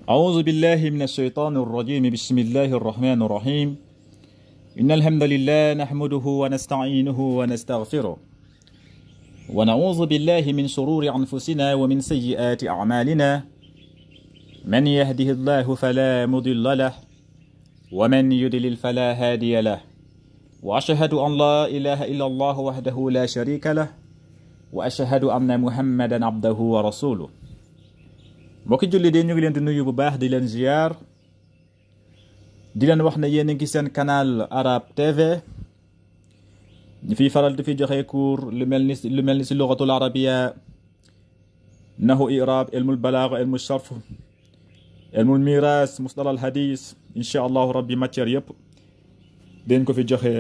أعوذ بالله من الشيطان الرجيم. بسم الله الرحمن الرحيم. إن الحمد لله نحمده ونستعينه ونستغفره ونعوذ بالله من شرور أنفسنا ومن سيئات أعمالنا. من يهده الله فلا مضل له ومن يضلل فلا هادي له وأشهد أن لا إله إلا الله وحده لا شريك له وأشهد أن محمدا عبده ورسوله. mbokki julli de ñu ngi leen di nuyu bu baax di leen ziar di leen wax ne yéen a ngi seen canal Arab TV ñu fiy faral di fi joxe cours lu mel ni si lugatul arabiya, nahu i'rab, ilmul balagha, ilmul sarf, ilmul miras, mustal al hadis. insha allahu rabbi matière yëpp dañ ko fi joxe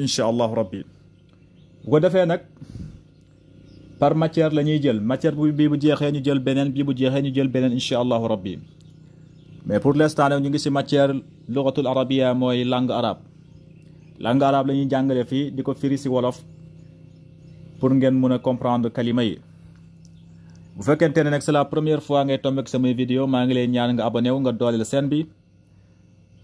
insha allahu rabbi. bu ko defee nag par matière la ñuy jël matière bi bu jeexee ñu jël beneen bi bu jeexee ñu jël beneen insha allahu rabbi. mais pour l'instant nag ñu ngi si matière lugatul arabiya, mooy langue arabe. langue arabe la ñuy jàngale fii di ko firi si wolof pour ngeen mën a comprendre kalima yi. bu fekkente ne nag c'est la première fois ngay tomber ak samay vidéo, maa ngi lay ñaan nga abonné wu, nga dooleel chaîne bi,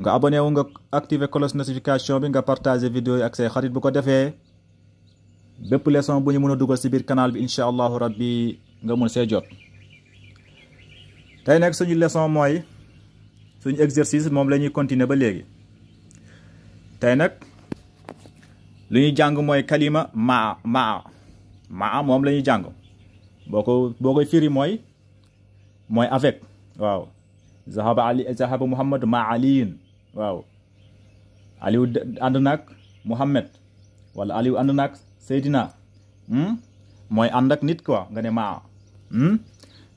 nga abonné wu, nga activer cloche notification bi, nga partager vidéo yi ak say xarit. bu ko defee bépp leçon bu ñu mën a dugal si biir canal bi insha allahu rabbi nga mën see jot. tey nag suñu leçon mooy suñu exercice, moom la ñuy continuer ba léegi. tey nag lu ñuy jàng mooy kalima maa moom la ñuy jàng. boo koy firi mooy avec. waaw zahaba muhammad ma aliyin. waaw aliou ànd naag muhammad, wala aliou ànd naag seydina. mooy ànd ak nit quoi, nga ne maa.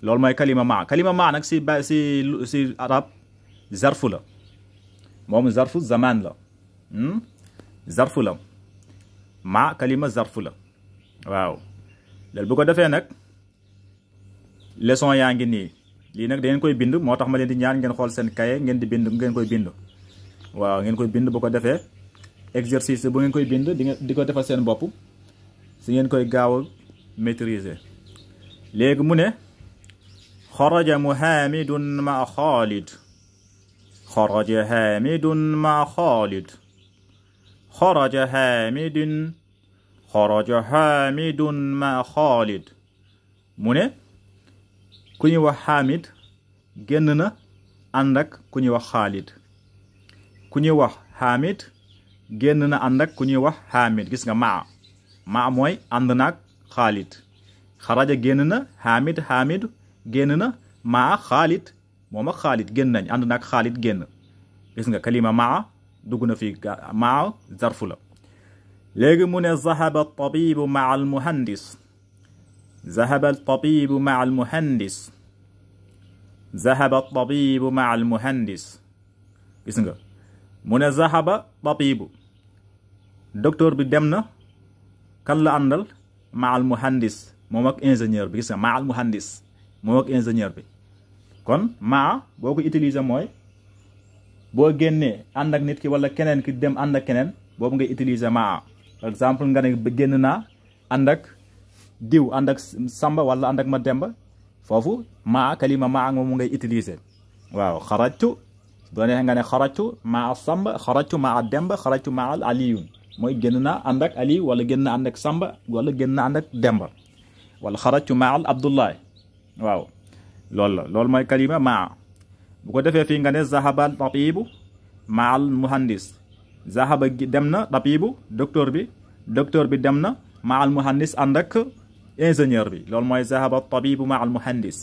loolu mooy kalima maa nag si arab zarfu la. moom zarfu zaman la. zarfu la maa kalima zarfu la. waaw loolu bu ko defee nag leçon yaa ngi nii. lii nag dangeen koy bind, moo tax ma leen di ñaan ngeen xool seen kaye ngeen di bind, ngeen koy bind. waaw ngeen koy bind. bu ko defee exercice bu ngeen koy bind di ko defal seen bopp si ngeen koy gaaw a maîtriser. léegi mu ne xaraja muhamidun ma xaalid. xaraja hamidun ma xaalid. xaraja hamidun ma xaalid. mu ne ku ñuy wax Hamid génn na ànd ak ku ñuy wax Xaalid. ku ñuy wax Hamid génn na ànd ak ku ñuy wax Hamid. gis nga maa mooy ànd naag Xaalid. xaraja génn na Hamid génn na maa Xaalid, moom ak Xaalid génn nañ, ànd naag Xaalid génn. gis nga kalima maa dugg na fii. maa zarfu la. léegi mu ne zahaba tabibu maa al muhandis. zahaba tabibu maa al muhandis. zahaba tabibu maa al muhandis. gis nga mu ne zahaba tabibu, docteur bi dem na. kan la àndal? maa al muhandis, moom ak ingénieur bi. gis nga maa al muhandis, moom ak ingénieur bi. kon maa boo ko utiliser mooy boo génnee ànd ak nit ki, wala keneen ki dem ànd ak keneen, boobu ngay utiliser maa. par exemple nga ne génn naa ànd ak diw, ànd ak samba wala ànd ak ma demba. foofu maa kalima maa moom ngay utiliser. waaw xarajtu, boo neexee nga ne xarajtu maa samba, xarajtu maa demba, xarajtu maa aliyun. mooy génn naa ànd ak aliyu, wala génn naa ànd ak samba, wala génn naa ànd ak demba, wala xarajtu maa abdullahi. waaw loolu mooy kalima maa. bu ko defee fii nga ne zahaba tabibu maa al muhandis. zahaba dem na tabibu, docteur bi dem na maa al muhandis ànd ak ingénieur bi. loolu mooy zahaba tabibu maa al muhandis.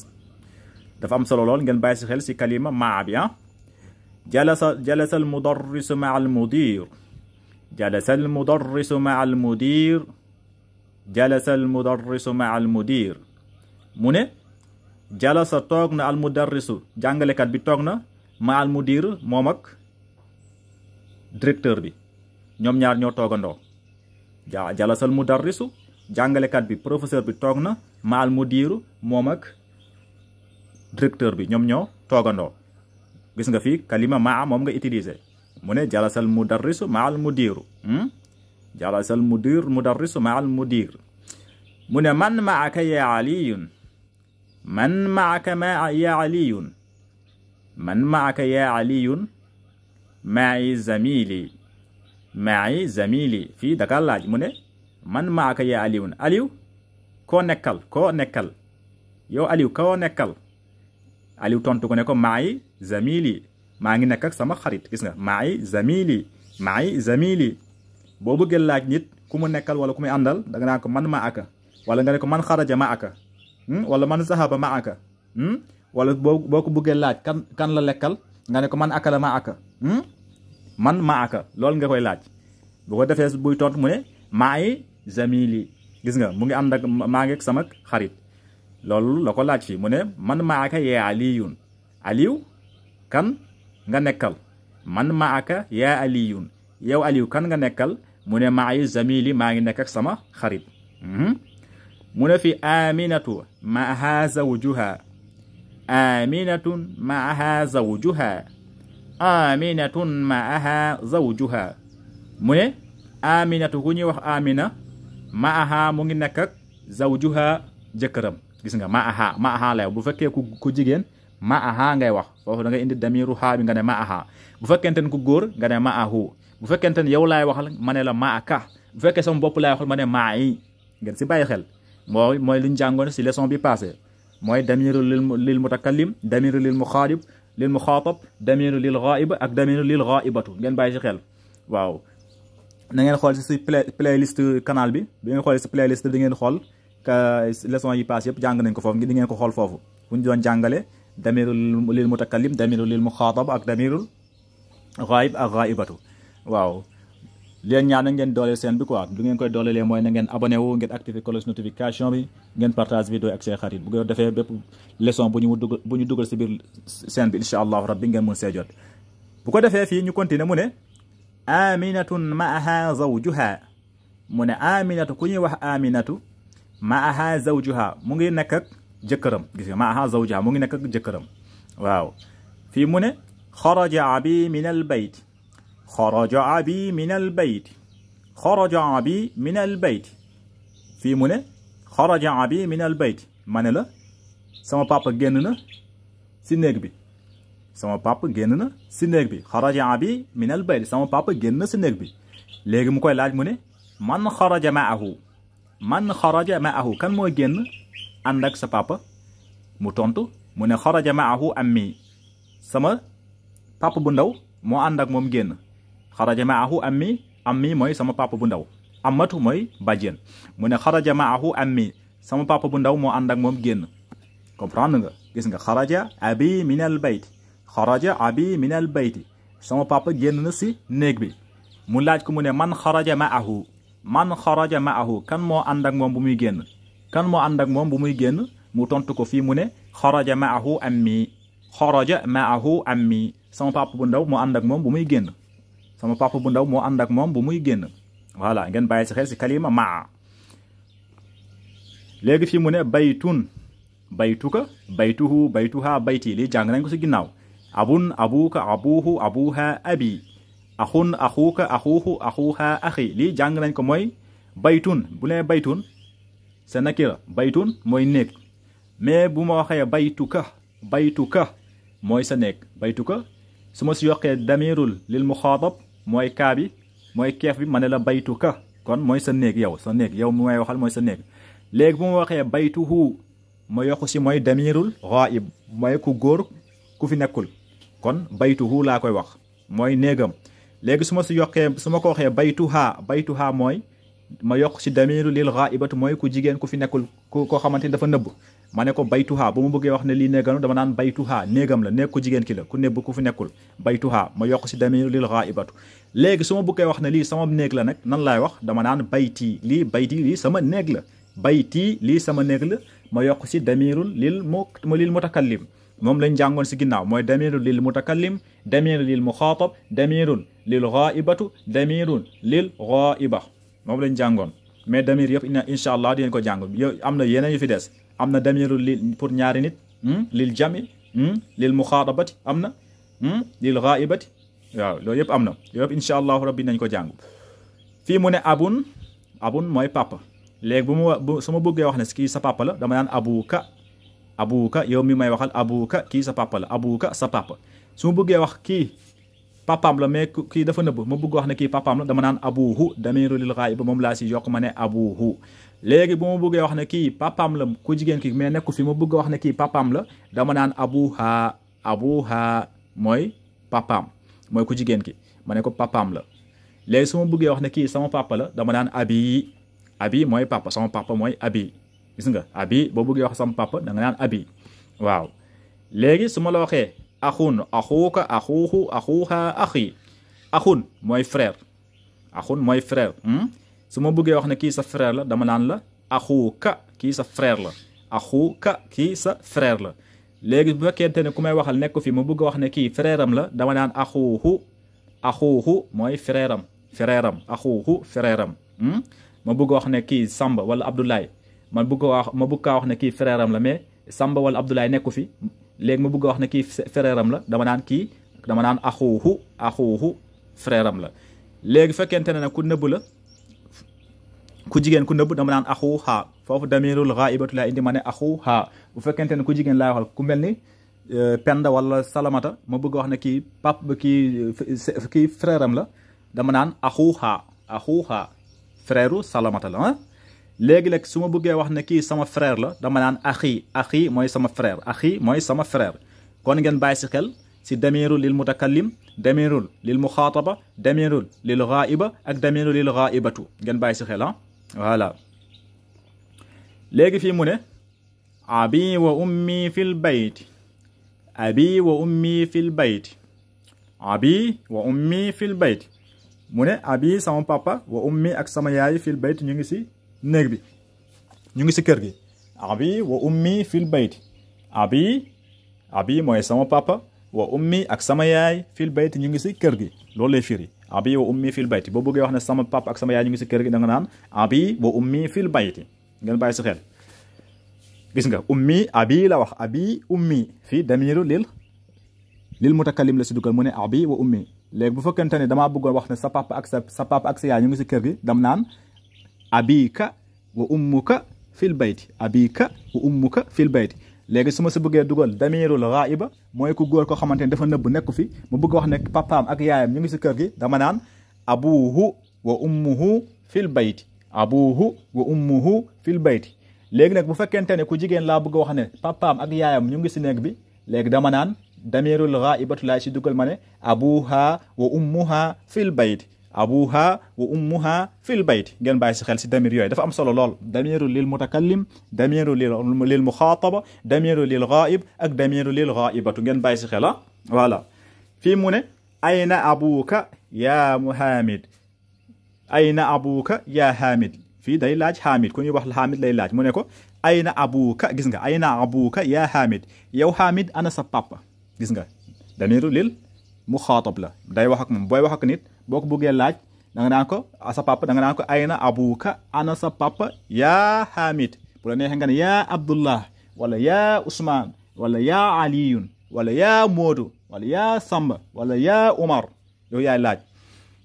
dafa am solo lool ngeen bàyyi si xel si kalima maa bi. jalasa al mudarrisu maa al mudir. jalasa al mudarrisu maa al mudir. jalasa al mudarrisu maa al mudir. mu ne jalasa toog na al mudarrisu, jàngalekat bi toog na, maa al mudir, moom ak directeur bi. ñoom ñaar ñoo toogandoo. jalasa al mudarrisu, jàngalekat bi, professeur bi toog na, maa al mudiru, moom ak directeur bi, ñoom ñoo toogandoo. gis nga fii kalima maa moom nga utiliser. mu ne jalasa al mudarrisu maa al mudiru. jalasa al mudarrisu maa al mudir. mu ne man maaka ya aliyun. من معك ما يا علي man maaka yaa aliyun ma'i zamili fii daka laaj mu ne man maaka yaa aliyun aliw koo nekkal yow aliw koo nekkal aliw tontu ko ne ko ma'i zamili maa ngi nekk ak sama xarit gis nga ma'i zamili boo bëggee laaj nit ku mu nekkal wala ku muy àndal da nga naan ko man maaka wala nga ne ko man xaraja maaka wala man zahaba maaka wala boo ko bëggee laaj kan la lekkal nga ne ko man akala maaka man maaka loolu nga koy laaj bu ko defee buy tontu mu ne ma'i zamili gis nga mu ngi ànd ak maa ngi ak sama xarit loolu la ko laaj fii mu ne man maaka yaa aliyun aliw kan nga nekkal man maaka yaa aliyun yow aliw kan nga nekkal mu ne ma'i zamili maa ngi nekk ak sama xarit mu ne fi aminatu ma'aha zawjuha aminatun ma'aha zawjuha mu ne aminatu ku ñuy wax amina ma'aha mu ngi nekk ak zawjuha jëkkëram gis nga ma'aha la bu fekkee ku jigéen ma'aha ngay wax foofu da ngay indi damiru haa bi nga ne ma'aha bu fekkente ne ku góor nga ne ma'ahu bu fekkente ne yow laay waxal ma ne la ma'aka bu fekkee sama bopp laay waxal ma ne ma'i ngeen si bàyyi xel mooy liñ jàngoon si leçon bi passé mooy damiru lil mutakallim damiru lil muxaatab damiru lil ghaib ak damiru lil ghaibatu ngeen bàyyi si xel waaw na ngeen xool si playlist canal bi ngeen xool si playlist di ngeen xool leçon yi passé yëpp jàng nañ ko foofu di ngeen ko xool foofu fu ñu doon jàngale damiru lil mutakallim damiru lil muxaatab ak damirul ghaib ak ghaibatu waaw leen ñaan na ngeen dooleel seen bi quoi du ngeen koy doolelee mooy na ngeen abonné wu ngeen activer cloche notification bi ngeen partage vidéo ak seen xarit bu ko defee bépp leçon bu ñu dugal si biir seen bi incha allahu rabbi ngeen mën see jot bu ko defee fii ñu continuer mu ne aminatun ma'aha zawjuha mu ne aminatu ku ñuy wax aminatu ma'aha zawjuha mu ngi nekk ak jëkkëram gis nga ma'aha zawjuha mu ngi nekk ak jëkkëram waaw fii mu ne xaraja abi min al bayt xaraja abi min al bayt fii mu ne xaraja abi min al bayt ma ne la sama papa génn na si néeg bi xaraja abi min al bayt sama papa génn na si néeg bi léegi mu koy laaj mu ne man xaraja ma'ahu kan moo génn ànd ak sa papa mu tontu mu ne xaraja ma'ahu ammi sama papa bu ndaw moo ànd ak moom génn xaraja ma'ahu ammi mooy sama papa bu ndaw amatu mooy bàjjen mu ne xaraja ma'ahu ammi sama papa bu ndaw moo ànd ak moom génn comprendre nga gis nga xaraja abi min al bayti sama papa génn na si néeg bi mu laaj ko mu ne man xaraja ma'ahu kan moo ànd ak moom bu muy génn mu tontu ko fii mu ne xaraja ma'ahu ammi sama papa bu ndaw moo ànd ak moom bu muy génn voilà ngeen bàyyi si xel si kalima maa léegi fii mu ne baytun baytuka baytuhu baytuha bayti lii jàng nañ ko si ginnaaw abun abuka abuhu abuha abi axun axuka axuhu axuha axi lii jàng nañ ko mooy baytun bu ne baytun c'est nakira baytun mooy néeg mais bu ma waxee baytuka mooy sa néeg baytuka su ma si yokkee damirul lil muxaatab mooy kaa bi mooy keef bi ma ne la baytuka kon mooy sa néeg yow mu may waxal mooy sa néeg léegi bu ma waxee baytuhu ma yokku si mooy damirul ghaib mooy ku góor ku fi nekkul kon baytuhu laa koy wax mooy néegam léegi su ma ko waxee baytuha mooy ma yokk si damiru lil ghaibatu mooy ku jigéen ku fi nekkul koo xamante ni dafa nëbb ma ne ko baytuha bu ma bëggee wax ne lii néegam dama naan baytuha néegam la néeg ku jigéen ki la ku nëbb ku fi nekkul baytuha ma yokk si damiru lil ghaibatu léegi su ma bëggee wax ne lii sama néeg la nag nan laay wax dama naan bayti lii sama néeg la lii sama néeg la ma yokk si damirul lil mutakallim moom lañ jàngoon si ginnaaw mooy damirul lil mutakallim damirul lil muxaatab damirul lil ghaibatu damirul lil ghaiba moom lañ jàngoon mais damir yëpp incha allah di ngeen ko jàng yow am na yeneen yu fi des am na damirul lil pour ñaari nit lil jami lil muxaatabati am na lil ghaibati waaw loolu yëpp am na yëpp incha allahu rabbi nañ ko jàng fii mu ne abun mooy papa léegi su ma bëggee wax ne kii sa papa la dama naan abuka abuka yow mi may waxal abuka kii sa papa la abuka sa papa su ma bëggee wax kii papaam la mais kii dafa nëbb ma bëgg wax ne kii papaam la dama naan abuhu damiru lil ghaib moom laa si yokk ma ne abuhu léegi bu ma bëggee wax ne kii papaam la ku jigéen ki mais nekku fi ma bëgg wax ne kii papaam la dama naan abuha mooy papaam mooy ku jigéen ki ma ne ko papaam la léegi su ma bëggee wax ne kii sama papa la dama naan abi mooy papa sama papa mooy abi gis nga abi boo bëggee wax sama papa da nga naan abi waaw léegi su ma la waxee axun axuuka axuuhu axuuha axi axun mooy frère su ma bëggee wax ne kii sa frère la dama naan la axuuka kii sa frère la axuuka kii sa frère la léegi bu fekkente ne ku may waxal nekk fi ma bëgg wax ne kii frère am la dama naan axuuhu mooy frère am axuuhu frère am ma bëgg wax ne kii Samba wala Abdoulaye ma bëgg kaa wax ne kii frère am la mais Samba wala Abdoulaye nekku fi léegi ma bëgg wax ne kii frère am la dama naan axuuhu frère am la léegi fekkente ne nag ku nëbb la ku jigéen ku nëbb dama naan axuha foofu damirul ghaibatu laa indi ma ne axuha bu fekkente ne ku jigéen laay waxal ku mel ni Penda wala Salamata ma bëgg wax ne kii frère am la dama naan axuha frère Salamata la léegi nag su ma bëggee wax ne kii sama frère la dama naan axi mooy sama frère kon ngeen bàyyi si xel si damirul lil mutakallim damirul lil muxaataba damirul lil ghaiba ak damirul lil ghaibatu ngeen bàyyi si xel voilà léegi fii mu ne abi wa ummi fil bayti mu ne abi sama papa wa ummi ak sama yaay fil bayti ñu ngi si néeg bi ñu ngi si kër gi abi wa ummi fil bayti abi mooy sama papa wa ummi ak sama yaay fil bayti ñu ngi si kër gi loolu lay firi abi wa ummi fil bayti boo bëggee wax ne sama papa ak sama yaay ñu ngi si kër gi da nga naan abi wa ummi fil bayti ngeen bàyyi si xel gis nga ummi abi la wax abi ummi fii damiru lil mutakallim la si dugal mu ne abi wa ummi léegi bu fekkente ne damaa bëggoon wax ne sa papa ak sa yaay ñu ngi si kër gi dam naan abika wa ummuka fil bayti léegi su ma si bëggee dugal damirul ghaiba mooy ku góor ko xamante ne dafa nëbb nekku fi mu bëgg wax ne papaam ak yaayam ñu ngi si kër gi dama naan abuhu wa ummuhu fil bayti léegi nag bu fekkente ne ku jigéen laa bëgg wax ne papaam ak yaayam ñu ngi si néeg bi léegi dama naan damirul ghaibatu laay si dugal ma ne abuha wa ummuha fil bayti ngeen bàyyi si xel si damir yooyu dafa am solo lool damiru lil mutakallim damiru lil muxaataba damiru lil ghaib ak damiru lil ghaibatu ngeen bàyyi si xel voilà fii mu ne ayna abuka ya Hamid fii day laaj Hamid ku ñuy wax Hamid lay laaj mu ne ko ayna abuka gis nga ayna abuka ya Hamid yow Hamid ana sa papa gis nga damiru lil muxaatab la day wax ak moom booy wax ak nit boo ko bëggee laaj da nga naan ko sa papa da nga naan ko ayna abuka ana sa papa yaa Hamid bu la neexee nga ne yaa Abdullah wala yaa Ousmane wala yaa Aliyun wala yaa Moodu wala yaa Samba wala yaa Umar yow yaay laaj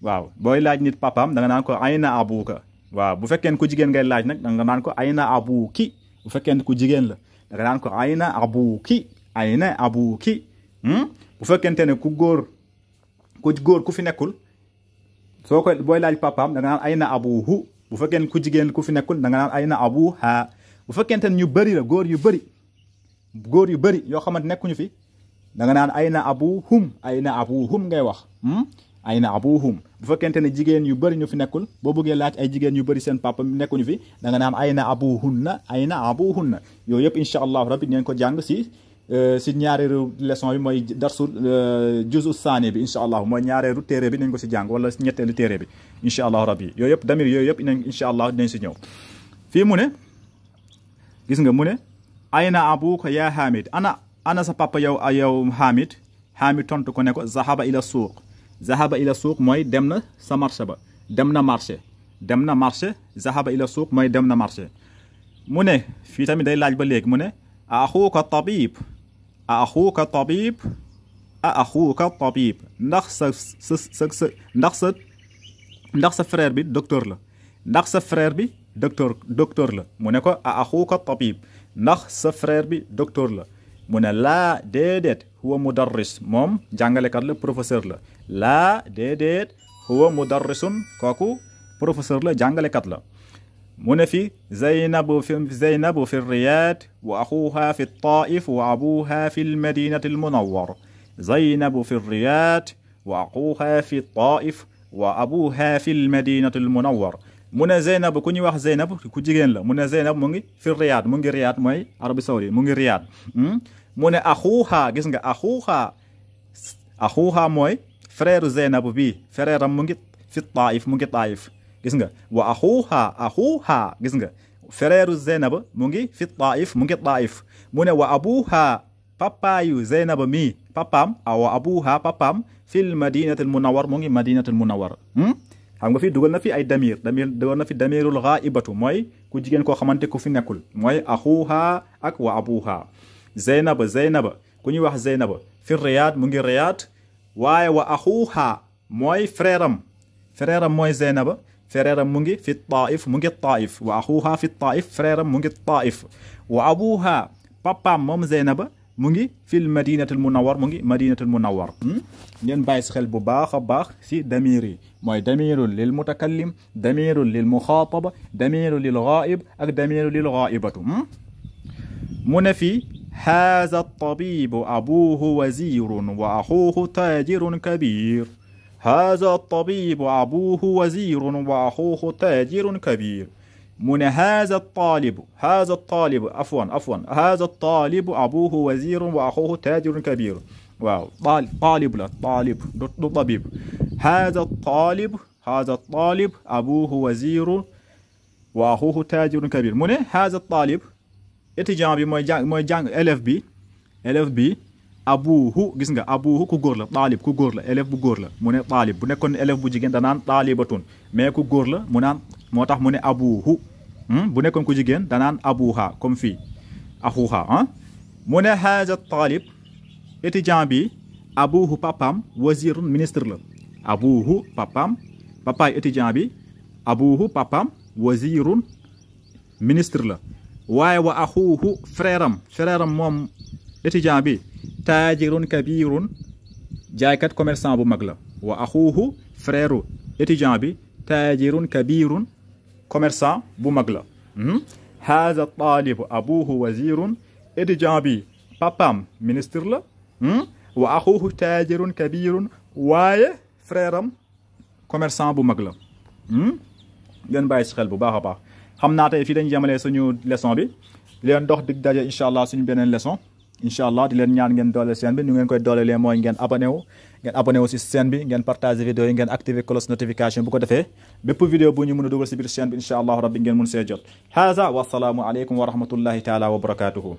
waaw booy laaj nit papaam da nga naan ko ayna abuka waaw bu fekkee ku jigéen ngay laaj nag da nga naan ko ayna abuki bu fekkee ku jigéen la da nga naan ko ayna abuki bu fekkente ne ku góor ku fi nekkul soo koy booy laaj papaam da nga naan ayna abuhu bu fekkee ku jigéen ku fi nekkul da nga naan ayna abuha bu fekkente ne ñu bëri la góor yu bëri yoo xamante nekkuñu fi da nga naan ayna abuhum ngay wax ayna abuhum bu fekkente ne jigéen yu bëri ñu fi nekkul boo bëggee laaj ay jigéen yu bëri seen papa nekkuñu fi da nga naan ayna abuhunna yooyu yëpp incha allahu rabbi ngeen ko jàng si ñaareelu leçon bi mooy darsu juzu saani bi incha allah mooy ñaareelu téere bi nañ ko si jàng wala ñetteelu téere bi incha allahu rabbi yooyu yëpp damir yooyu yëpp incha allah dinañ si ñëw fii mu ne gis nga mu ne ayna abuka ya Hamid ana sa papa yow Hamid tontu ko ne ko zahaba ila suuq mooy dem na sa marché ba dem na marché zahaba ila suuq mooy dem na marché mu ne fii tamit day laaj ba léegi mu ne axuuka tabib ndax sa frère bi docteur la mu ne ko axuuka tabib ndax sa frère bi docteur la mu ne laa déedéet huwa mudarris moom jàngalekat la professeur la laa déedéet huwa mudarrisun kooku professeur la jàngalekat la mu ne fi Zeynabu fi Riyad wa axuha fi Taif wa abuha fi lmadinati almunawwar Zeynabu fi Riyad wa axuha fi Taif wa abuha fi lmadinati almunawwar mu ne Zeynab ku ñuy wax Zeynab ku jigéen la mu ne Zeynab mu ngi fi Riyad mu ngi Riyad mooy Arabie Saoudite mu ngi Riyad mu ne axuha gis nga axuha mooy frère Zeynab bi frère am mu ngi fi Taif mu ngi Taif gis nga wa axuha gis nga frère Zeynab mu ngi fi Taif mu ngi Taif mu ne wa abuha papaayu Zeynab mi papaam wa abuha papaam fil madinatul munawwar mu ngi madinatul munawwar xam nga fi dugal na fi ay damir dugal na fi damirul ghaibatu mooy ku jigéen koo xamante ku fi nekkul mooy axuha ak wa abuha Zeynab ku ñuy wax Zeynab fi Riyad mu ngi Riyad waaye wa axuha mooy frère am mooy Zeynab frère am mu ngi fi Taif mu ngi Taif wa axuha fi Taif frère am mu ngi Taif wa abuha papaam moom Zeynab mu ngi fil madinatul munawwar mu ngi madinatul munawwar ngeen bàyyi si xel bu baax a baax si damir yi mooy damirun lil mutakallim damirun lil muxaataba damirun lil ghaib ak damirun lil ghaibatu mu ne fi haza tabibu abuhu wazirun wa axuhu tajirun kabir haza tabibu abuhu wazirun wa axuhu tajirun kabir mu ne haza talibu afwan haza talibu abuhu wazirun wa axuhu tajirun kabir waaw talib la du tabib haza talib abuhu wazirun wa axuhu tajirun kabir mu ne haza talib étudiant bi mooy jàng élève bi abuhu gis nga abuhu ku góor la taalib ku góor la élève bu góor la mu ne taalib bu nekkoon élève bu jigéen danaan taalibatun mais ku góor la mu naan moo tax mu ne abuhu bu nekkoon ku jigéen danaan abuha comme fii axuha mu ne haza taalib étudiant bi abuhu papam wazirun ministre la abuhu papam papaay étudiant bi abuhu papam wazirun ministre la waaye wa axuhu frère am moom étudiant bi taajirun kabirun jaaykat commerçant bu mag la wa axuhu frère étudiant bi taajirun kabirun commerçant bu mag la haza taalibu abuhu wazirun étudiant bi papam ministre la wa axuhu taajirun kabirun waaye frère am commerçant bu mag la ngeen bàyyi si xel bu baax a baax xam naa tey fii dañu jëmale suñu leçon bi leen dox dig daje incha allah suñu beneen leçon incha allah di leen ñaan ngeen doole chaîne bi ñu ngeen koy doolelee mooy ngeen abonné wu si chaîne bi ngeen partager vidéo yi ngeen activer cloche notification bu ko defee bépp vidéo bu ñu mën a dugal si biir chaîne bi incha allah rabbi ngeen mun see jot haza wa salaamu aleykum wa rahmatullahi taala wa barakatuhu